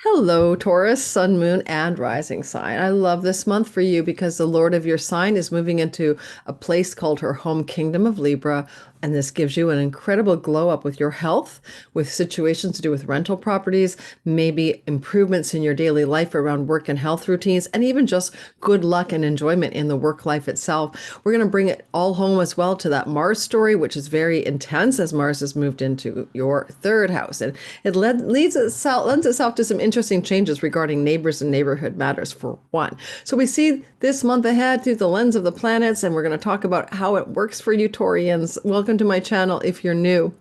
Hello, Taurus, sun, moon, and rising sign. I love this month for you because the Lord of your sign is moving into a place called her home kingdom of Libra. And this gives you an incredible glow up with your health, with situations to do with rental properties, maybe improvements in your daily life around work and health routines, and even just good luck and enjoyment in the work life itself. We're going to bring it all home as well to that Mars story, which is very intense as Mars has moved into your third house. And it lends itself to some interesting changes regarding neighbors and neighborhood matters, for one. So we see this month ahead through the lens of the planets, and we're going to talk about how it works for you, Taurians. Welcome to my channel if you're new.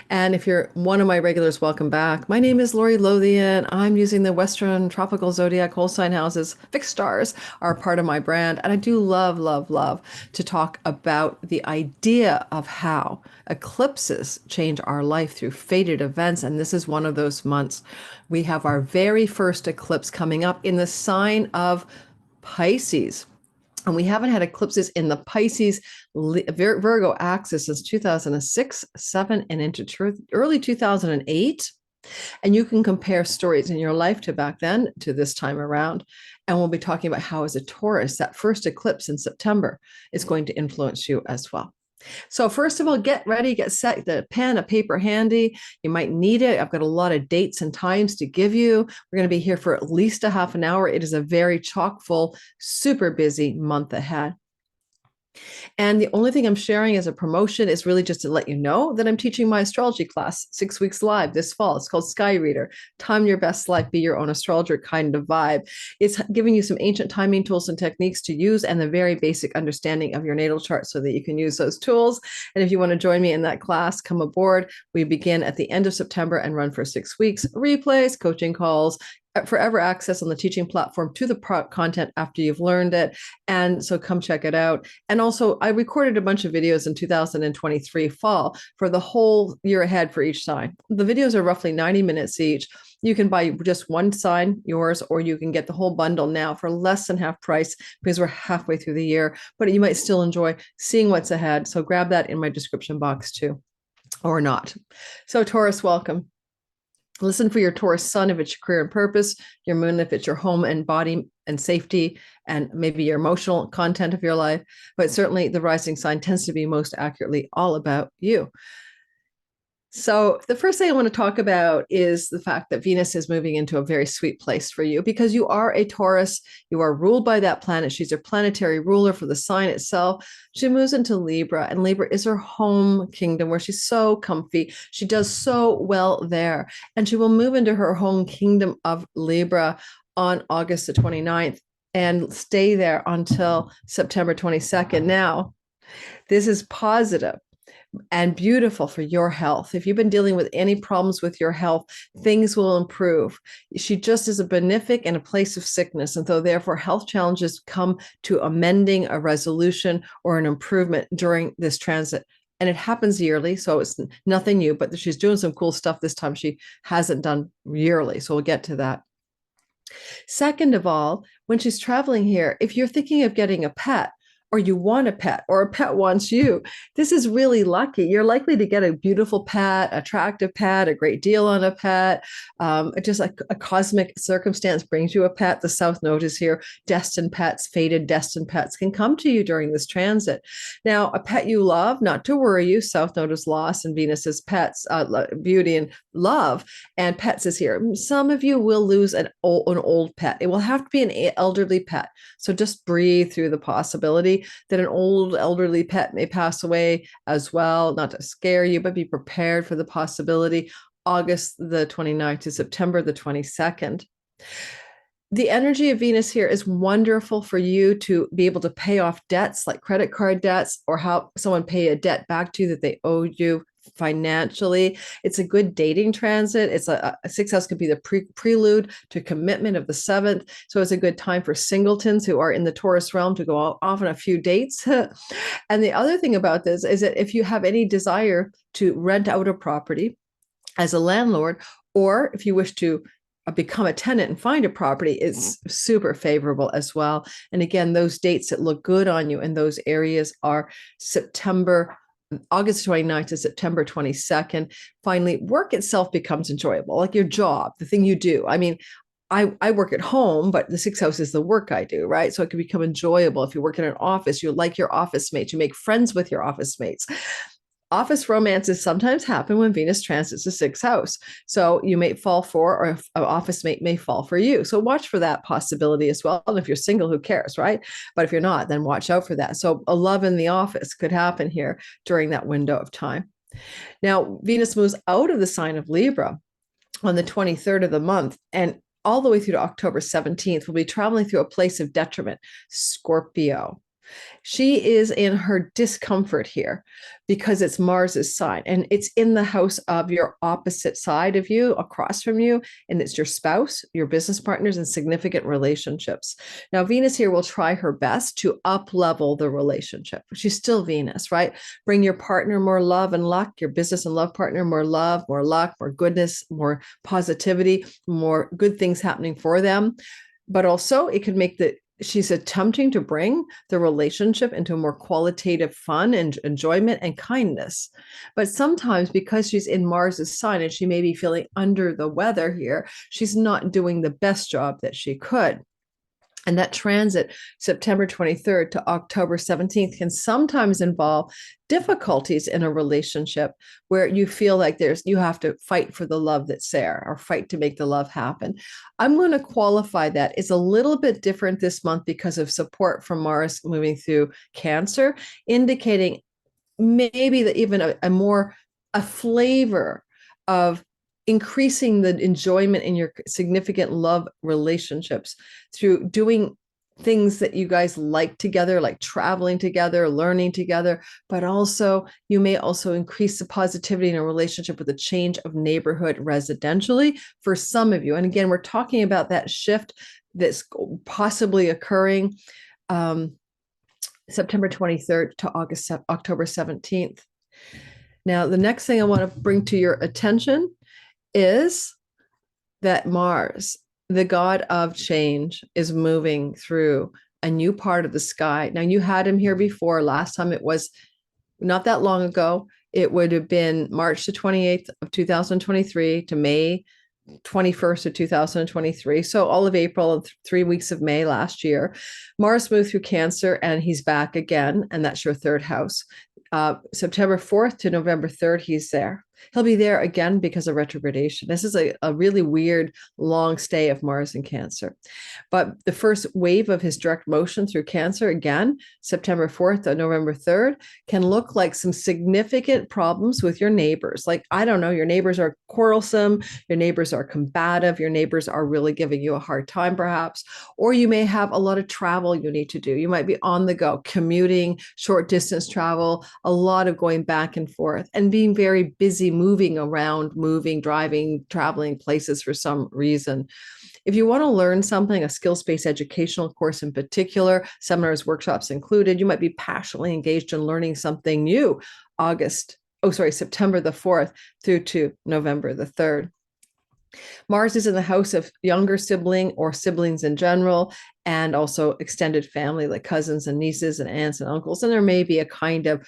And if you're one of my regulars, welcome back. My name is Lori Lothian. I'm using the Western Tropical Zodiac whole sign houses. Fixed stars are part of my brand. And I do love, love, love to talk about the idea of how eclipses change our life through fated events. And this is one of those months. We have our very first eclipse coming up in the sign of Pisces. And we haven't had eclipses in the Pisces Virgo axis since 2006, 7, and into early 2008. And you can compare stories in your life to back then to this time around. And we'll be talking about how, as a Taurus, that first eclipse in September is going to influence you as well. So first of all, get ready, get set, the pen, a paper handy. You might need it. I've got a lot of dates and times to give you. We're going to be here for at least a half an hour. It is a very chock full, super busy month ahead. And the only thing I'm sharing as a promotion is really just to let you know that I'm teaching my astrology class 6 weeks live this fall. It's called Sky Reader. Time your best life, be your own astrologer kind of vibe. It's giving you some ancient timing tools and techniques to use and the very basic understanding of your natal chart so that you can use those tools. And if you want to join me in that class, come aboard. We begin at the end of September and run for 6 weeks. Replays, coaching calls, forever access on the teaching platform to the content after you've learned it. And so come check it out. And also, I recorded a bunch of videos in 2023 fall for the whole year ahead for each sign. The videos are roughly 90 minutes each. You can buy just one sign, yours, or you can get the whole bundle now for less than half price because we're halfway through the year, but you might still enjoy seeing what's ahead. So grab that in my description box too, or not. So Taurus, welcome. Listen for your Taurus sun if it's your career and purpose, your moon if it's your home and body and safety, and maybe your emotional content of your life. But certainly the rising sign tends to be most accurately all about you. So the first thing I want to talk about is the fact that Venus is moving into a very sweet place for you because you are a Taurus. You are ruled by that planet. She's your planetary ruler for the sign itself. She moves into Libra, and Libra is her home kingdom where she's so comfy. She does so well there. And she will move into her home kingdom of Libra on August the 29th and stay there until September 22nd. Now, this is positive and beautiful for your health. If you've been dealing with any problems with your health, things will improve. She just is a benefic in a place of sickness. And so therefore health challenges come to amending a resolution or an improvement during this transit. And it happens yearly, so it's nothing new, but she's doing some cool stuff this time she hasn't done yearly. So we'll get to that. Second of all, when she's traveling here, if you're thinking of getting a pet, or you want a pet, or a pet wants you, this is really lucky. You're likely to get a beautiful pet, attractive pet, a great deal on a pet. Just like a cosmic circumstance brings you a pet. The South Node is here. Destined pets, fated destined pets can come to you during this transit. Now, a pet you love, not to worry you. South Node is lost, and Venus is pets, beauty and love, and pets is here. Some of you will lose an old pet. It will have to be an elderly pet. So just breathe through the possibility that an old elderly pet may pass away as well. Not to scare you, but be prepared for the possibility. August the 29th to September the 22nd. The energy of Venus here is wonderful for you to be able to pay off debts like credit card debts, or help someone pay a debt back to you that they owe you financially. It's a good dating transit. It's a sixth house could be the prelude to commitment of the seventh. So it's a good time for singletons who are in the Taurus realm to go off on a few dates. And the other thing about this is that if you have any desire to rent out a property as a landlord, or if you wish to become a tenant and find a property, is super favorable as well. And again, those dates that look good on you in those areas are September August 29th to September 22nd, finally, work itself becomes enjoyable, like your job, the thing you do. I mean, I work at home, but the sixth house is the work I do, right? So it can become enjoyable. If you work in an office, you like your office mates, you make friends with your office mates. Office romances sometimes happen when Venus transits the sixth house. So you may fall for, or an office mate may fall for you. So watch for that possibility as well. And if you're single, who cares, right? But if you're not, then watch out for that. So a love in the office could happen here during that window of time. Now, Venus moves out of the sign of Libra on the 23rd of the month, and all the way through to October 17th, we'll be traveling through a place of detriment, Scorpio. She is in her discomfort here because it's Mars's sign, and it's in the house of your opposite side of you, across from you, and it's your spouse, your business partners, and significant relationships. Now, Venus here will try her best to up-level the relationship. She's still Venus, right? Bring your partner more love and luck, your business and love partner more love, more luck, more goodness, more positivity, more good things happening for them. But also it could make she's attempting to bring the relationship into more qualitative fun and enjoyment and kindness. But sometimes because she's in Mars's sign and she may be feeling under the weather here, she's not doing the best job that she could. And that transit, September 23rd to October 17th, can sometimes involve difficulties in a relationship where you feel like you have to fight for the love that's there, or fight to make the love happen. I'm going to qualify that. It's a little bit different this month because of support from Mars moving through Cancer, indicating maybe that even a flavor of increasing the enjoyment in your significant love relationships through doing things that you guys like together, like traveling together, learning together, but also you may also increase the positivity in a relationship with a change of neighborhood residentially for some of you. And again, we're talking about that shift that's possibly occurring September 23rd to October 17th. Now, the next thing I want to bring to your attention is that Mars, the god of change, is moving through a new part of the sky. Now, you had him here before. Last time it was not that long ago. It would have been March the 28th of 2023 to May 21st of 2023. So all of April and 3 weeks of May last year. Mars moved through Cancer and he's back again. And that's your third house. September 4th to November 3rd, he's there. He'll be there again because of retrogradation. This is a really weird long stay of Mars in Cancer. But the first wave of his direct motion through Cancer, again, September 4th to November 3rd, can look like some significant problems with your neighbors. Like, I don't know, your neighbors are quarrelsome, your neighbors are combative, your neighbors are really giving you a hard time, perhaps, or you may have a lot of travel you need to do. You might be on the go, commuting, short distance travel, a lot of going back and forth, and being very busy moving around, driving, traveling places for some reason. If you want to learn something, a skills-based educational course in particular, seminars, workshops included, you might be passionately engaged in learning something new, September the 4th through to November the 3rd. Mars is in the house of younger sibling or siblings in general, and also extended family like cousins and nieces and aunts and uncles. And there may be a kind of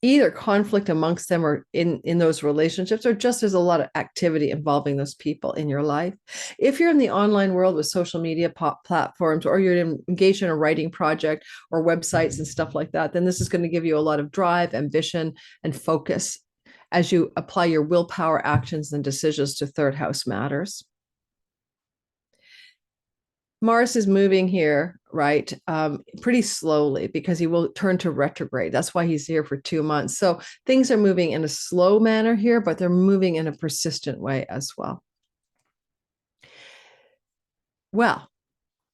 either conflict amongst them or in those relationships, or just there's a lot of activity involving those people in your life. If you're in the online world with social media platforms, or you're engaged in a writing project or websites and stuff like that, then this is going to give you a lot of drive, ambition, and focus as you apply your willpower, actions, and decisions to third house matters. Mars is moving here, right, pretty slowly because he will turn to retrograde. That's why he's here for 2 months. So things are moving in a slow manner here, but they're moving in a persistent way as well. Well,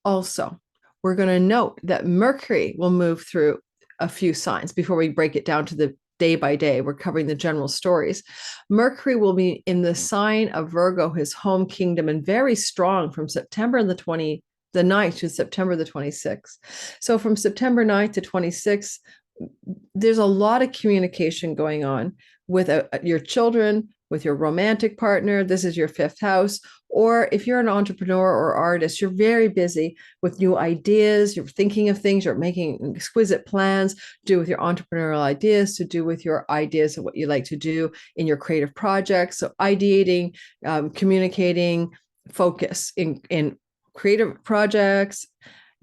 also, we're going to note that Mercury will move through a few signs before we break it down to the day by day. We're covering the general stories. Mercury will be in the sign of Virgo, his home kingdom, and very strong from September the 9th to September the 26th. So from September 9th to 26th, there's a lot of communication going on with your children, with your romantic partner, this is your fifth house. Or if you're an entrepreneur or artist, you're very busy with new ideas, you're thinking of things, you're making exquisite plans to do with your entrepreneurial ideas, to do with your ideas of what you like to do in your creative projects. So ideating, communicating, focus in creative projects.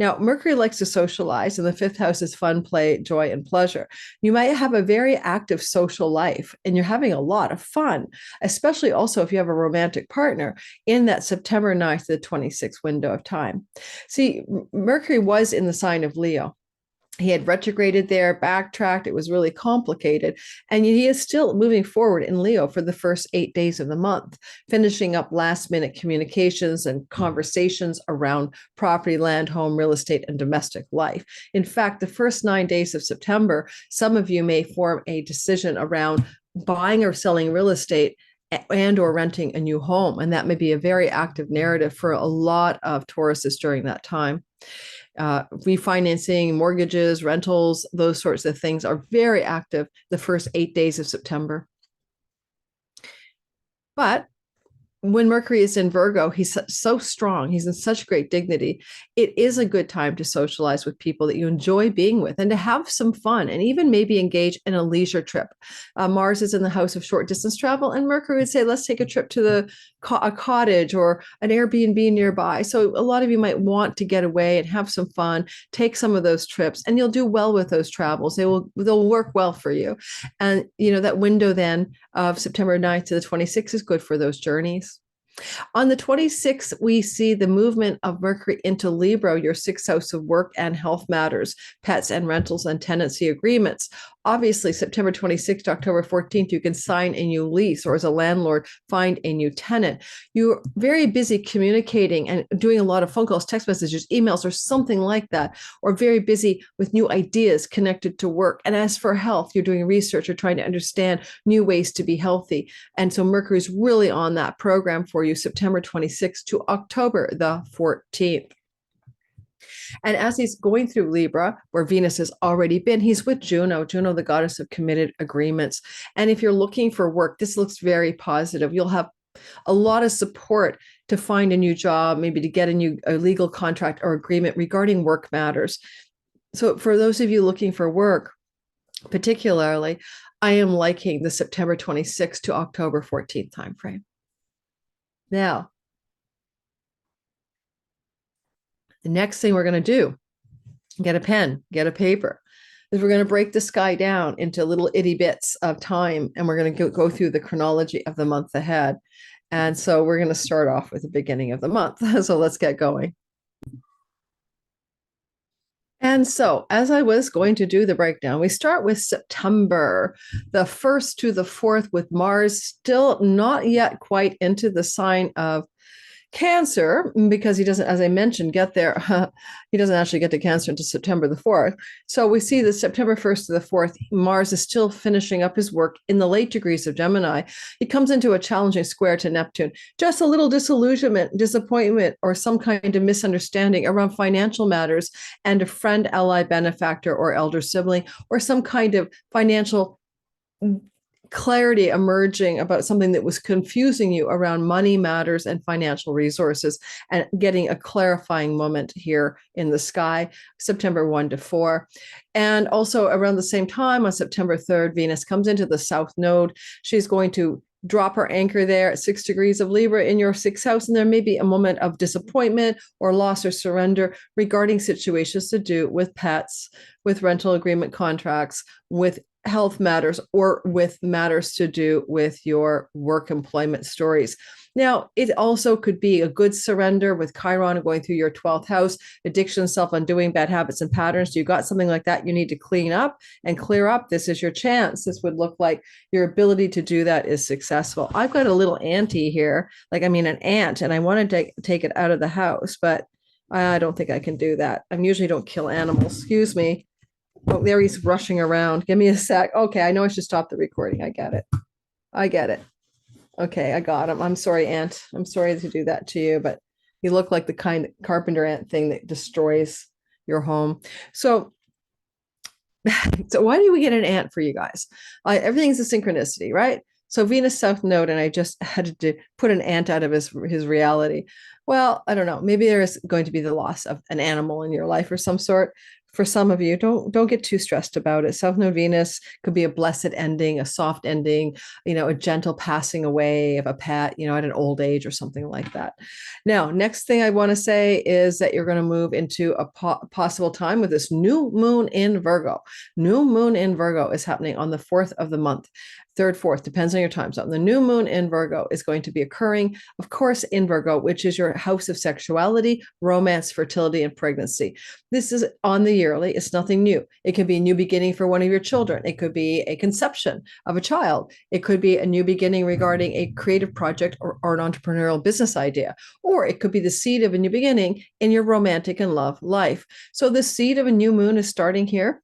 Now, Mercury likes to socialize, and the fifth house is fun, play, joy, and pleasure. You might have a very active social life, and you're having a lot of fun, especially also if you have a romantic partner in that September 9th to the 26th window of time. See, Mercury was in the sign of Leo. He had retrograded there, backtracked. It was really complicated. And he is still moving forward in Leo for the first 8 days of the month, finishing up last minute communications and conversations around property, land, home, real estate, and domestic life. In fact, the first 9 days of September, some of you may form a decision around buying or selling real estate and or renting a new home. And that may be a very active narrative for a lot of Tauruses during that time. Refinancing, mortgages, rentals, those sorts of things are very active the first 8 days of September. But when Mercury is in Virgo, he's so strong. He's in such great dignity. It is a good time to socialize with people that you enjoy being with and to have some fun and even maybe engage in a leisure trip. Mars is in the house of short distance travel, and Mercury would say, let's take a trip to a cottage or an Airbnb nearby. So a lot of you might want to get away and have some fun, take some of those trips, and you'll do well with those travels. They'll work well for you. And that window then of September 9th to the 26th is good for those journeys. On the 26th, we see the movement of Mercury into Libra, your sixth house of work and health matters, pets and rentals and tenancy agreements. Obviously, September 26th to October 14th, you can sign a new lease, or as a landlord, find a new tenant. You're very busy communicating and doing a lot of phone calls, text messages, emails, or something like that, or very busy with new ideas connected to work. And as for health, you're doing research or trying to understand new ways to be healthy. And so Mercury's really on that program for you, September 26th to October the 14th. And as he's going through Libra, where Venus has already been, he's with Juno, the goddess of committed agreements. And if you're looking for work, this looks very positive. You'll have a lot of support to find a new job, maybe to get a legal contract or agreement regarding work matters. So for those of you looking for work, particularly, I am liking the September 26th to October 14th timeframe. Now, the next thing we're going to do, get a pen, get a paper, is we're going to break the sky down into little itty bits of time, and we're going to go through the chronology of the month ahead. And so we're going to start off with the beginning of the month. So let's get going. And so as I was going to do the breakdown, we start with September, the 1st to the 4th, with Mars still not yet quite into the sign of Cancer, because he doesn't, as I mentioned, get there. He doesn't actually get to Cancer until September the 4th. So we see that September 1st to the 4th, Mars is still finishing up his work in the late degrees of Gemini. He comes into a challenging square to Neptune. Just a little disillusionment, disappointment, or some kind of misunderstanding around financial matters and a friend, ally, benefactor, or elder sibling, or some kind of financial clarity emerging about something that was confusing you around money matters and financial resources, and getting a clarifying moment here in the sky, September 1 to 4. And also around the same time on September 3rd, Venus comes into the south node. She's going to drop her anchor there at 6 degrees of Libra in your sixth house. And there may be a moment of disappointment or loss or surrender regarding situations to do with pets, with rental agreement contracts, with health matters, or with matters to do with your work employment stories. Now, it also could be a good surrender with Chiron going through your 12th house, addiction, self-undoing, bad habits and patterns. You got something like that you need to clean up and clear up. This is your chance. This would look like your ability to do that is successful. I've got a little auntie here, an ant, and I want to take it out of the house, but I don't think I can do that. I usually don't kill animals. Excuse me. Oh, there he's rushing around. Give me a sec. Okay, I know I should stop the recording. I get it. Okay, I got him. I'm sorry, Ant. I'm sorry to do that to you, but you look like the kind of carpenter ant thing that destroys your home. So why do we get an ant for you guys? Everything's a synchronicity, right? So Venus South Node, and I just had to put an ant out of his reality. Well, I don't know. Maybe there is going to be the loss of an animal in your life or some sort. For some of you, don't get too stressed about it. South Node Venus could be a blessed ending, a soft ending, a gentle passing away of a pet, at an old age or something like that. Now, next thing I want to say is that you're going to move into a possible time with this new moon in Virgo. New moon in Virgo is happening on the 4th of the month. Third, fourth, depends on your time zone. The new moon in Virgo is going to be occurring, of course, in Virgo, which is your house of sexuality, romance, fertility, and pregnancy. This is on the yearly. It's nothing new. It can be a new beginning for one of your children. It could be a conception of a child. It could be a new beginning regarding a creative project or an entrepreneurial business idea. Or it could be the seed of a new beginning in your romantic and love life. So the seed of a new moon is starting here.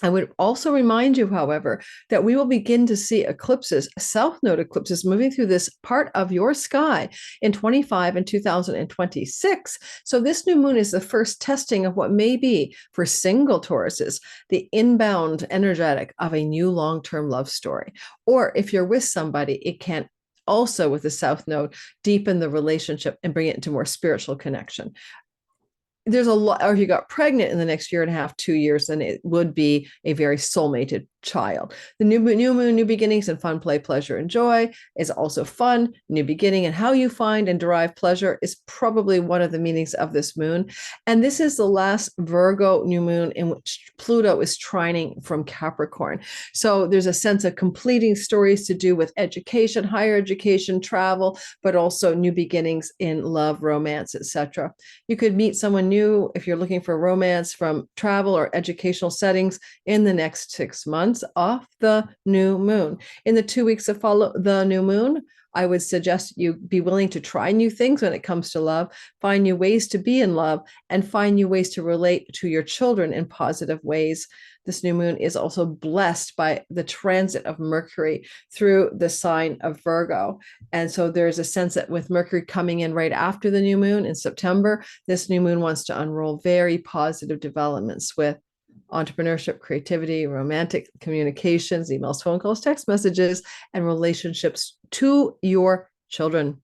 I would also remind you, however, that we will begin to see eclipses, South Node eclipses, moving through this part of your sky in 25 and 2026. So this new moon is the first testing of what may be, for single Tauruses, the inbound energetic of a new long-term love story. Or if you're with somebody, it can also, with the South Node, deepen the relationship and bring it into more spiritual connection. There's a lot, or if you got pregnant in the next year and a half, 2 years, then it would be a very soulmated child. The new moon, new beginnings, and fun, play, pleasure, and joy is also fun. New beginning and how you find and derive pleasure is probably one of the meanings of this moon. And this is the last Virgo new moon in which Pluto is trining from Capricorn. So there's a sense of completing stories to do with education, higher education, travel, but also new beginnings in love, romance, etc. You could meet someone new if you're looking for romance from travel or educational settings in the next 6 months off the new moon. In the 2 weeks that follow the new moon, I would suggest you be willing to try new things when it comes to love, find new ways to be in love, and find new ways to relate to your children in positive ways. This new moon is also blessed by the transit of Mercury through the sign of Virgo. And so there's a sense that with Mercury coming in right after the new moon in September, this new moon wants to unroll very positive developments with entrepreneurship, creativity, romantic communications, emails, phone calls, text messages, and relationships to your children.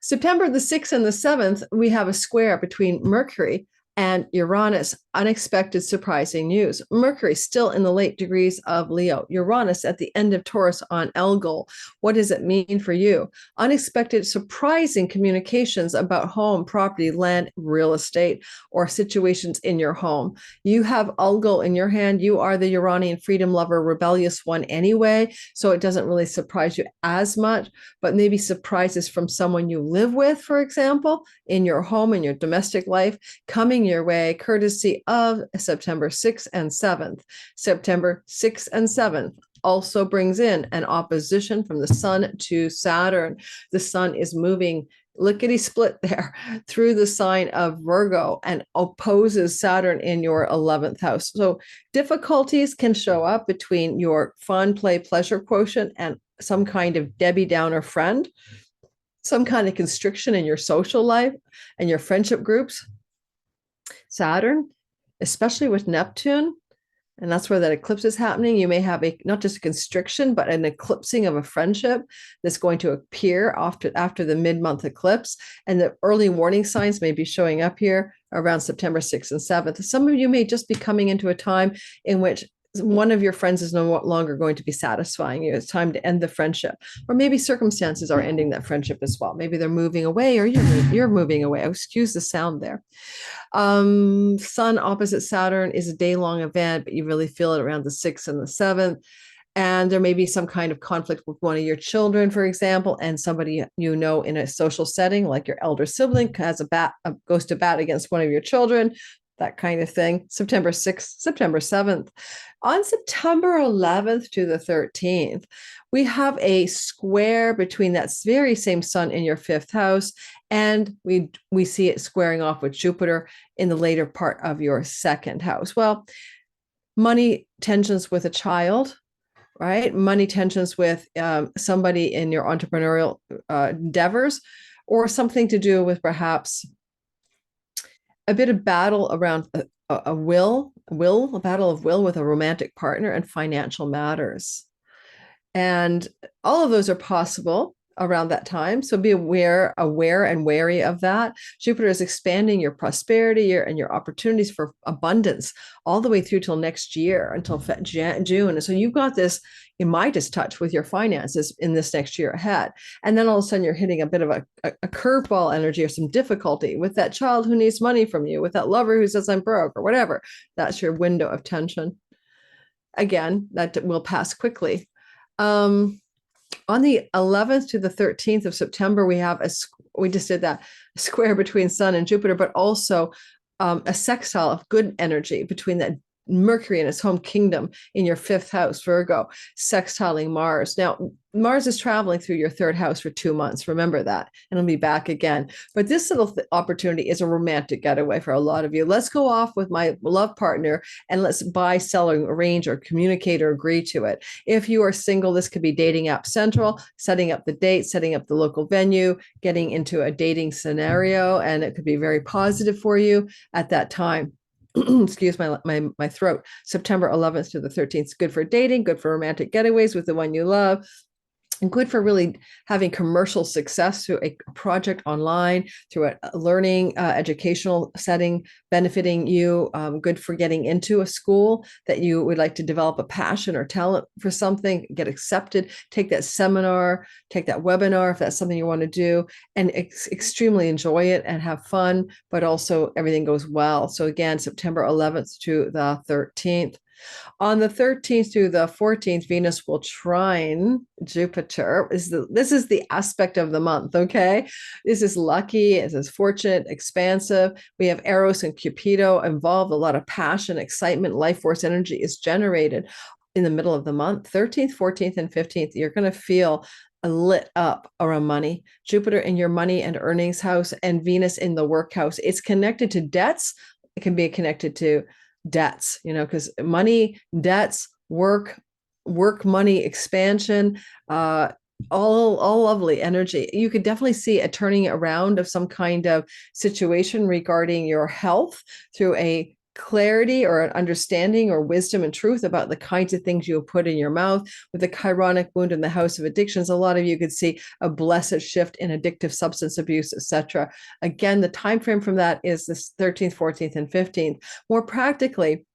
September the 6th and the 7th, we have a square between Mercury and Uranus. Unexpected, surprising news. Mercury still in the late degrees of Leo. Uranus at the end of Taurus on Elgol. What does it mean for you? Unexpected, surprising communications about home, property, land, real estate, or situations in your home. You have Elgol in your hand. You are the Uranian freedom lover, rebellious one anyway, so it doesn't really surprise you as much, but maybe surprises from someone you live with, for example, in your home, in your domestic life, coming your way courtesy of September 6th and 7th. September 6th and 7th also brings in an opposition from the sun to Saturn. The sun is moving lickety split there through the sign of Virgo and opposes Saturn in your 11th house. So difficulties can show up between your fun, play, pleasure quotient and some kind of Debbie Downer friend, some kind of constriction in your social life and your friendship groups. Saturn, especially with Neptune, and that's where that eclipse is happening. You may have not just a constriction, but an eclipsing of a friendship that's going to appear after the mid-month eclipse. And the early warning signs may be showing up here around September 6th and 7th. Some of you may just be coming into a time in which one of your friends is no longer going to be satisfying you. It's time to end the friendship, or maybe circumstances are ending that friendship as well. Maybe they're moving away, or you're moving away. Oh, excuse the sound there. Sun opposite Saturn is a day-long event, but you really feel it around the 6th and the 7th. And there may be some kind of conflict with one of your children, for example, and somebody you know in a social setting, like your elder sibling, goes to bat against one of your children, that kind of thing. September 6th, September 7th. On September 11th to the 13th, we have a square between that very same sun in your 5th house, and we see it squaring off with Jupiter in the later part of your 2nd house. Well, money tensions with a child, right? Money tensions with somebody in your entrepreneurial endeavors, or something to do with perhaps a bit of battle around a battle of will with a romantic partner and financial matters. And all of those are possible around that time. So be aware and wary of that. Jupiter is expanding your prosperity and your opportunities for abundance all the way through till next year, until June. And so you've got this Midas touch with your finances in this next year ahead. And then all of a sudden you're hitting a bit of a curveball energy or some difficulty with that child who needs money from you, with that lover who says I'm broke or whatever. That's your window of tension. Again, that will pass quickly. On the 11th to the 13th of September, we just did that square between Sun and Jupiter, but also a sextile of good energy between that Mercury in its home kingdom in your 5th house, Virgo, sextiling Mars. Now, Mars is traveling through your 3rd house for 2 months. Remember that. And it'll be back again. But this little opportunity is a romantic getaway for a lot of you. Let's go off with my love partner and let's buy, sell, or arrange, or communicate, or agree to it. If you are single, this could be dating app central, setting up the date, setting up the local venue, getting into a dating scenario, and it could be very positive for you at that time. Excuse my throat. September 11th to the 13th is good for dating, good for romantic getaways with the one you love, and good for really having commercial success through a project online, through a learning, educational setting, benefiting you. Good for getting into a school that you would like to develop a passion or talent for something, get accepted, take that seminar, take that webinar if that's something you want to do, and extremely enjoy it and have fun, but also everything goes well. So again, September 11th to the 13th. On the 13th through the 14th, Venus will trine Jupiter. This is the aspect of the month, okay? This is lucky, this is fortunate, expansive. We have Eros and Cupido involved. A lot of passion, excitement, life force energy is generated in the middle of the month. 13th, 14th, and 15th, you're going to feel lit up around money. Jupiter in your money and earnings house, and Venus in the work house. It's connected to debts. It can be connected to debts, because money, debts, work, money, expansion, all lovely energy. You could definitely see a turning around of some kind of situation regarding your health through a clarity or an understanding or wisdom and truth about the kinds of things you'll put in your mouth. With the chironic wound in the house of addictions, a lot of you could see a blessed shift in addictive substance abuse, etc. Again, the time frame from that is this 13th, 14th, and 15th. More practically,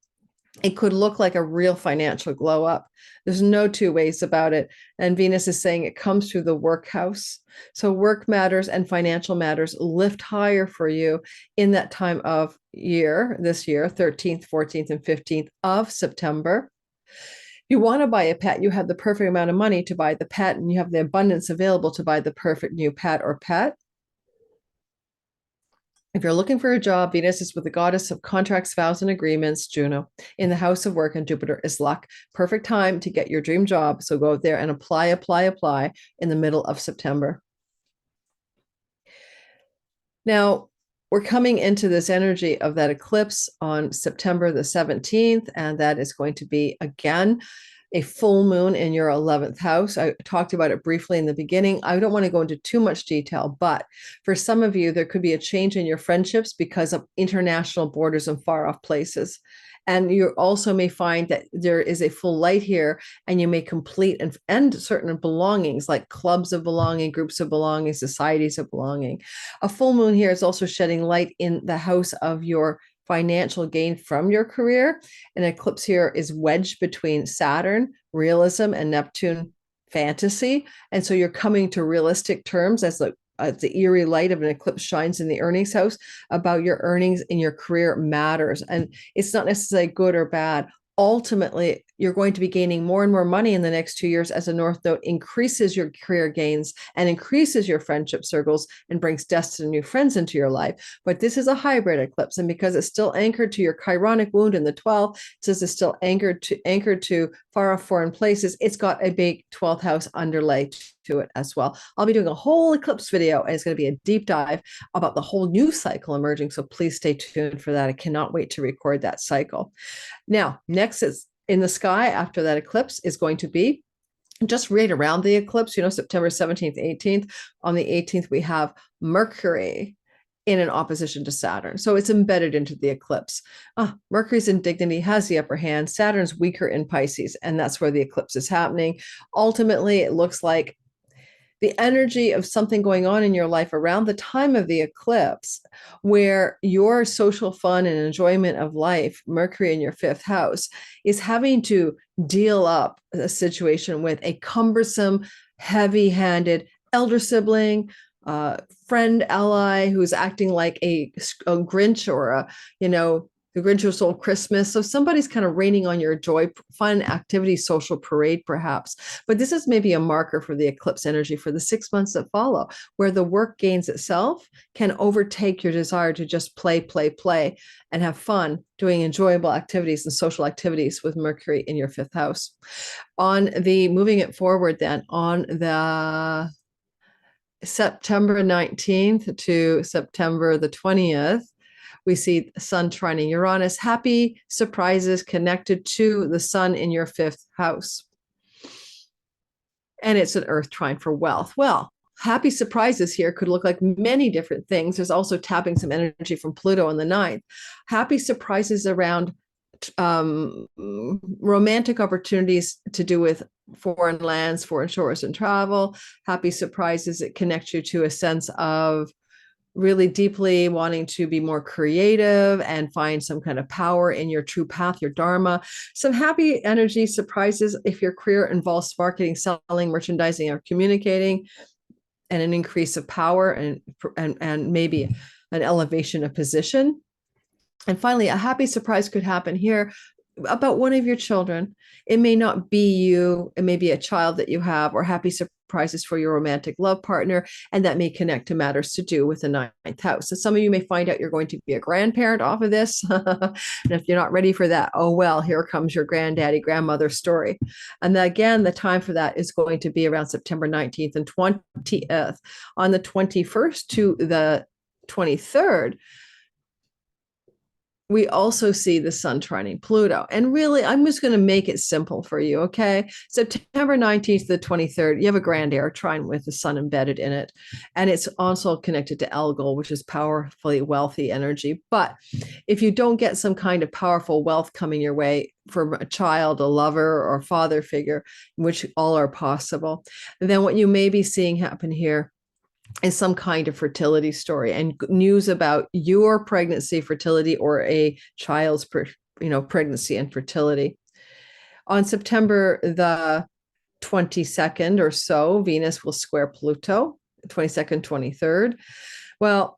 it could look like a real financial glow up. There's no two ways about it. And Venus is saying it comes through the work house. So work matters and financial matters lift higher for you in that time of year, this year, 13th, 14th, and 15th of September. You want to buy a pet, you have the perfect amount of money to buy the pet, and you have the abundance available to buy the perfect new pet or pet. If you're looking for a job, Venus is with the goddess of contracts, vows, and agreements, Juno, in the house of work, and Jupiter is luck. Perfect time to get your dream job. So go out there and apply in the middle of September. Now, we're coming into this energy of that eclipse on September the 17th, and that is going to be, again, a full moon in your 11th house. I talked about it briefly in the beginning. I don't want to go into too much detail, but for some of you, there could be a change in your friendships because of international borders and far off places. And you also may find that there is a full light here, and you may complete and end certain belongings like clubs of belonging, groups of belonging, societies of belonging. A full moon here is also shedding light in the house of your financial gain from your career. An eclipse here is wedged between Saturn, realism, and Neptune, fantasy. And so you're coming to realistic terms as the eerie light of an eclipse shines in the earnings house about your earnings in your career matters. And it's not necessarily good or bad. Ultimately, you're going to be gaining more and more money in the next 2 years as a North Node increases your career gains and increases your friendship circles and brings destined new friends into your life. But this is a hybrid eclipse, and because it's still anchored to your chironic wound in the 12th, it says it's still anchored to far off foreign places. It's got a big 12th house underlay to it as well. I'll be doing a whole eclipse video, and it's going to be a deep dive about the whole new cycle emerging. So please stay tuned for that. I cannot wait to record that cycle. Now, next is in the sky after that eclipse is going to be just right around the eclipse, September 17th, 18th. On the 18th, we have Mercury in an opposition to Saturn. So it's embedded into the eclipse. Mercury's in dignity, has the upper hand. Saturn's weaker in Pisces, and that's where the eclipse is happening. Ultimately, it looks like the energy of something going on in your life around the time of the eclipse, where your social fun and enjoyment of life, Mercury in your fifth house, is having to deal up a situation with a cumbersome, heavy-handed elder sibling, friend, ally who's acting like a Grinch or the Grinch Who Stole Christmas. So somebody's kind of raining on your joy, fun activity, social parade, perhaps. But this is maybe a marker for the eclipse energy for the 6 months that follow, where the work gains itself can overtake your desire to just play, and have fun doing enjoyable activities and social activities with Mercury in your fifth house. Moving it forward then, on the September 19th to September the 20th, we see Sun trining Uranus. Happy surprises connected to the Sun in your fifth house. And it's an Earth trine for wealth. Well, happy surprises here could look like many different things. There's also tapping some energy from Pluto on the 9th. Happy surprises around romantic opportunities to do with foreign lands, foreign shores, and travel. Happy surprises that connect you to a sense of really deeply wanting to be more creative and find some kind of power in your true path, your dharma. Some happy energy surprises if your career involves marketing, selling, merchandising, or communicating, and an increase of power and maybe an elevation of position. And finally, a happy surprise could happen here about one of your children. It may not be you, it may be a child that you have, or happy surprises for your romantic love partner, and that may connect to matters to do with the 9th house. So some of you may find out you're going to be a grandparent off of this. And if you're not ready for that, oh well, here comes your granddaddy, grandmother story. And again, the time for that is going to be around September 19th and 20th. On the 21st to the 23rd, we also see the Sun trining Pluto. And really, I'm just going to make it simple for you, okay? September 19th to the 23rd, you have a grand air trine with the Sun embedded in it. And it's also connected to Algol, which is powerfully wealthy energy. But if you don't get some kind of powerful wealth coming your way from a child, a lover, or father figure, which all are possible, then what you may be seeing happen here is some kind of fertility story and news about your pregnancy, fertility, or a child's pregnancy and fertility. On September the 22nd or so, Venus will square Pluto, 22nd, 23rd. Well,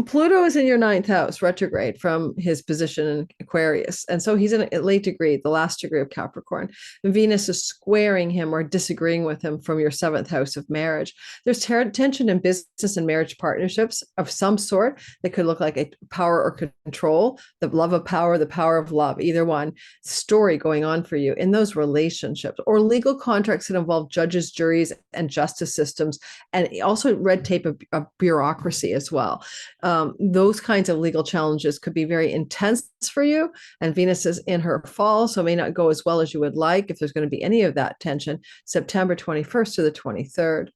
Pluto is in your 9th house, retrograde from his position in Aquarius. And so he's in a late degree, the last degree of Capricorn. And Venus is squaring him or disagreeing with him from your 7th house of marriage. There's tension in business and marriage partnerships of some sort that could look like a power or control, the love of power, the power of love, either one story going on for you in those relationships, or legal contracts that involve judges, juries, and justice systems, and also red tape of bureaucracy as well. Those kinds of legal challenges could be very intense for you. And Venus is in her fall, so it may not go as well as you would like if there's going to be any of that tension, September 21st to the 23rd.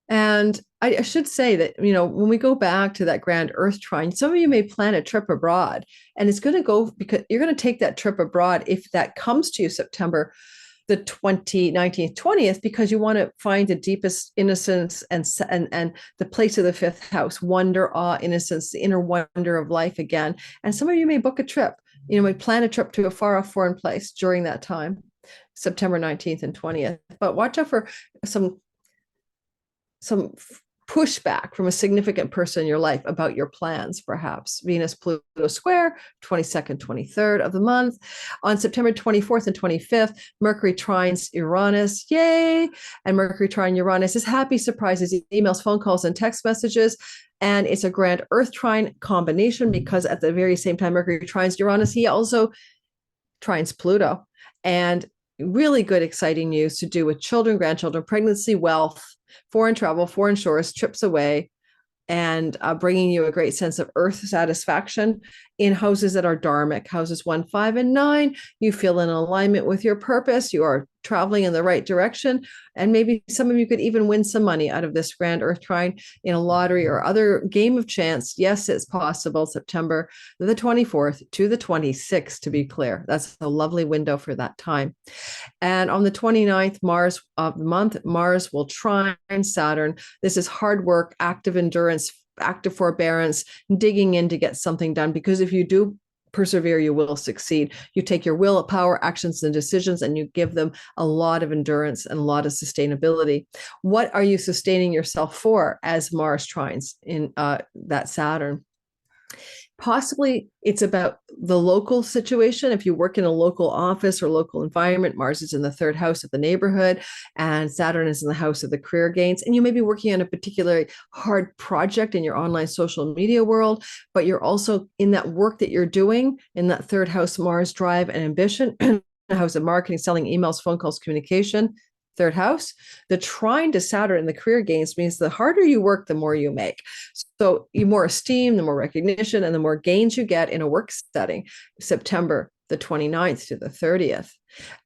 And I should say that, when we go back to that grand Earth trine, some of you may plan a trip abroad, and it's going to go because you're going to take that trip abroad if that comes to you September the 19th, 20th, because you want to find the deepest innocence and the place of the 5th house, wonder, awe, innocence, the inner wonder of life again. And some of you may book a trip, may plan a trip to a far off foreign place during that time, September 19th and 20th. But watch out for some pushback from a significant person in your life about your plans, perhaps. Venus Pluto square, 22nd, 23rd of the month. On September 24th and 25th, Mercury trines Uranus. Yay! And Mercury trine Uranus is happy surprises, emails, phone calls, and text messages. And it's a grand Earth trine combination because at the very same time Mercury trines Uranus, he also trines Pluto. And really good, exciting news to do with children, grandchildren, pregnancy, wealth, foreign travel, foreign shores, trips away, and bringing you a great sense of earth satisfaction in houses that are dharmic. Houses 1, 5, and 9, you feel in alignment with your purpose. You are traveling in the right direction. And maybe some of you could even win some money out of this grand Earth trine in a lottery or other game of chance. Yes, it's possible. September the 24th to the 26th, to be clear. That's a lovely window for that time. And on the 29th Mars of the month, Mars will trine Saturn. This is hard work, active endurance, active forbearance, digging in to get something done. Because if you do persevere, you will succeed. You take your will, power, actions, and decisions, and you give them a lot of endurance and a lot of sustainability. What are you sustaining yourself for as Mars trines in that Saturn? Possibly it's about the local situation. If you work in a local office or local environment, Mars is in the third house of the neighborhood and Saturn is in the house of the career gains. And you may be working on a particularly hard project in your online social media world, but you're also in that work that you're doing in that third house, Mars drive and ambition, the house of marketing, selling, emails, phone calls, communication. Third house, the trine to Saturn in the career gains means the harder you work, the more you make. So the more esteem, the more recognition, and the more gains you get in a work setting, September the 29th to the 30th.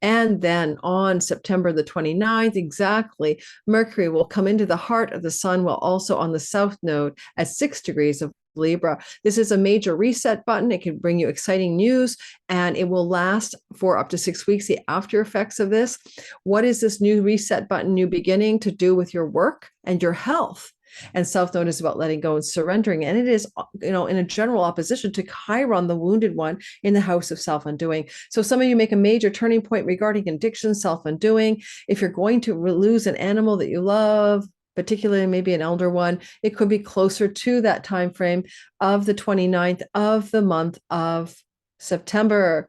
And then on September the 29th, exactly, Mercury will come into the heart of the sun while also on the south node at 6 degrees of Libra. This is a major reset button. It can bring you exciting news and it will last for up to 6 weeks. The after effects of this. What is this new reset button, new beginning to do with your work and your health? And South Node is about letting go and surrendering. And it is, in a general opposition to Chiron, the wounded one, in the house of self-undoing. So some of you make a major turning point regarding addiction, self-undoing. If you're going to lose an animal that you love, particularly maybe an elder one, it could be closer to that time frame of the 29th of the month of September.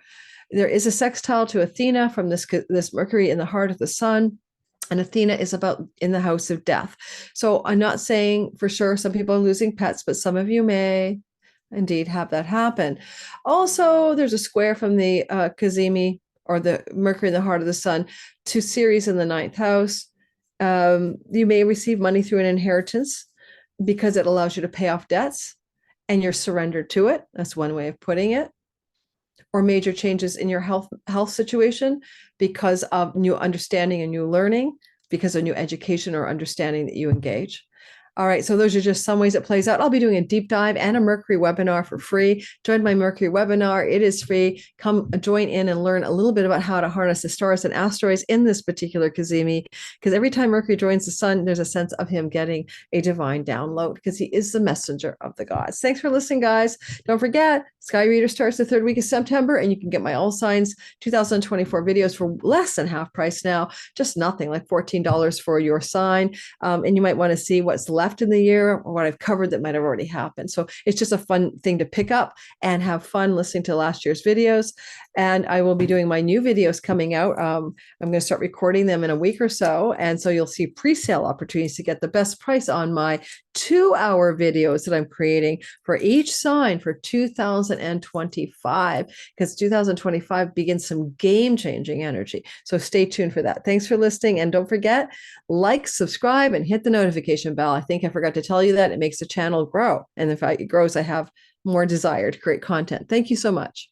There is a sextile to Athena from this Mercury in the heart of the sun. And Athena is about in the house of death. So I'm not saying for sure some people are losing pets, but some of you may indeed have that happen. Also, there's a square from the Cazimi, or the Mercury in the heart of the sun, to Ceres in the ninth house. You may receive money through an inheritance because it allows you to pay off debts and you're surrendered to it. That's one way of putting it. Or major changes in your health situation because of new understanding and new learning, because of new education or understanding that you engage. All right, so those are just some ways it plays out. I'll be doing a deep dive and a Mercury webinar for free. Join my Mercury webinar. It is free. Come join in and learn a little bit about how to harness the stars and asteroids in this particular Cazimi, because every time Mercury joins the sun, there's a sense of him getting a divine download because he is the messenger of the gods. Thanks for listening, guys. Don't forget, Sky Reader starts the third week of September, and you can get my All Signs 2024 videos for less than half price now, just nothing, like $14 for your sign. And you might want to see what's left in the year or what I've covered that might have already happened. So it's just a fun thing to pick up and have fun listening to last year's videos. And I will be doing my new videos coming out. I'm going to start recording them in a week or so. And so you'll see pre-sale opportunities to get the best price on my 2-hour videos that I'm creating for each sign for 2025, because 2025 begins some game-changing energy. So stay tuned for that. Thanks for listening. And don't forget, like, subscribe, and hit the notification bell. I think I forgot to tell you that. It makes the channel grow. And if it grows, I have more desire to create content. Thank you so much.